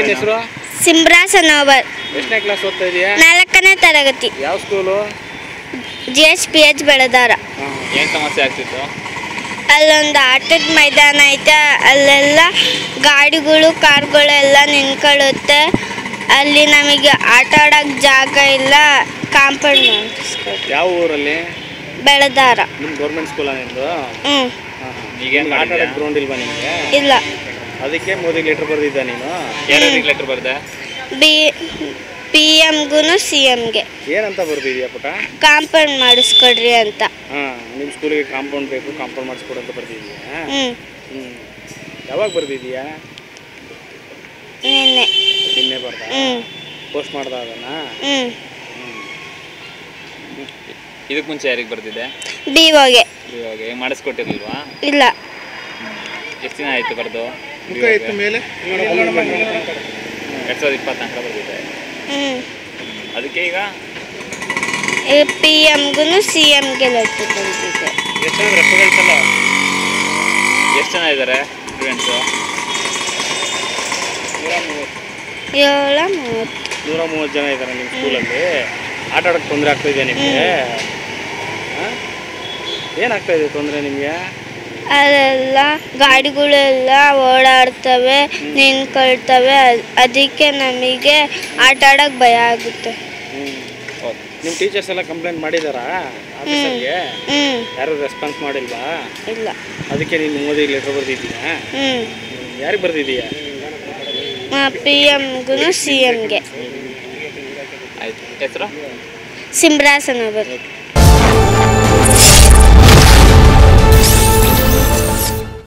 ನಿನ್ನ ಹೆಸರು? ಸಿಂಬ್ರಾಸನೋಬರ್. ಎಷ್ಟನೇ ಕ್ಲಾಸ್ ಓದ್ತಾ ಇದೀಯಾ? 4ನೇ ತರಗತಿ. ಯಾವ ಸ್ಕೂಲು? GSPH ಬೆಳದಾರ. ಏನು ಸಮಸ್ಯೆ ಆಗ್ತಿತ್ತು? ಅಲ್ಲೊಂದು ಆಟದ ಮೈದಾನ ಐತೆ, ಅಲ್ಲೆಲ್ಲ ಗಾಡಿಗಳು ಕಾರ್ಗಳೆಲ್ಲ ನಿಂತ್ಕೊಳ್ಳುತ್ತೆ. ಅಲ್ಲಿ ನಮಗೆ ಆಟ ಆಡೋಕ್ಕೆ ಜಾಗ ಇಲ್ಲ. ಕಾಂಪೌಂಡ್ ಮಾಡಿಸ್ಕೊಡಿ. ಯಾವ ಊರಲ್ಲಿ? ಬೆಳದಾರ. ನಿಮ್ಮ ಗೌರ್ಮೆಂಟ್ ಸ್ಕೂಲ ನಿಮ್ಮದು? ಈಗೇನು ಆಟ ಆಡೋಕ್ಕೆ ಗ್ರೌಂಡ್ ಇಲ್ವಾ ನಿಮಗೆ? ಇಲ್ಲ. ಅದಕ್ಕೆ ಮೋದಿಗೆ ಲೆಟ್ರ್ ಬರೆದಿದ್ದ ನೀನು? ಯಾರಿಗೆ ಲೆಟ್ರ್ ಬರ್ದೆ? PM-ಗೂ CM-ಗೆ. ಏನಂತ ಬರ್ದಿದ್ಯಾ ಪುಟ? ಕಾಂಪೌಂಡ್ ಮಾಡಿಸ್ಕೊಡ್ರಿ ಅಂತ. ನಿಮ್ಮ ಸ್ಕೂಲಿಗೆ ಕಾಂಪೌಂಡ್ ಬೇಕು, ಕಾಂಪೌಂಡ್ ಮಾಡಿಸ್ಕೊಡು ಅಂತ ಬರ್ದಿದ್ಯಾ? ಯಾವಾಗ ಬರ್ದಿದ್ಯಾ? ನಿನ್ನೆ ಬರ್ದ? ಪೋಸ್ಟ್ ಮಾಡ್ದ ಅದನ್ನ? ಇದಕ್ಕೆ ಮುಂಚೆ ಯಾರಿಗೆ ಬರ್ದಿದೆ? BO-ಗೆ. ಮಾಡಿಸ್ಕೊಟ್ಟಿರ್ಲಿಲ್ವಾ? ಇಲ್ಲ. ಎಷ್ಟು ದಿನ ಆಯ್ತು ಬರ್ದು? 2024 ಬರ್ದಿದೆ. ಅದಕ್ಕೆ ಈಗ PM-ಗೂ CM-ಗೆ ಲೆಟ್ರ್ ಬಂದಿದೆ. ಎಷ್ಟು ಜನ ಸ್ಟೂಡೆಂಟ್ಸ್ ಎಲ್ಲ? ಎಷ್ಟು ಜನ ಇದ್ದಾರೆ ಸ್ಟೂಡೆಂಟ್ಸು? 130 ಜನ ಇದ್ದಾರೆ ನಿಮ್ಮ ಸ್ಕೂಲಲ್ಲಿ. ಆಟ ಆಡೋಕ್ಕೆ ತೊಂದರೆ ಆಗ್ತಾಯಿದೆಯಾ ನಿಮಗೆ? ಏನಾಗ್ತಾ ಇದೆ ತೊಂದರೆ ನಿಮಗೆ? ಅಲ್ಲೆಲ್ಲ ಗಾಡಿಗಳೆಲ್ಲ ಓಡಾಡ್ತವೆ, ನಿಂತ್ಕೊಳ್ತವೆ. ಅದಕ್ಕೆ ನಮಗೆ ಆಟ ಆಡೋಕ್ಕೆ ಭಯ ಆಗುತ್ತೆ. ನಿಮ್ಮ ಟೀಚರ್ಸ್ ಎಲ್ಲ ಕಂಪ್ಲೇಂಟ್ ಮಾಡಿದಾರಾ ಆಫೀಸರ್ಗೆ? ಯಾರು ರೆಸ್ಪಾನ್ಸ್ ಮಾಡಿಲ್ವಾ? ಇಲ್ಲ. ಅದಕ್ಕೆ ನೀನು ಮೋದಿಗೆ ಲೆಟರ್ ಬರ್ದಿದ್ದೀಯಾ? ಯಾರಿಗೆ ಬರ್ದಿದ್ದೀಯಾ? PM-ಗೂ CM-ಗೆ. ಆಯ್ತು. ಹೆಸರು? ಸಿಂಬ್ರಾಸನೋಬರ್.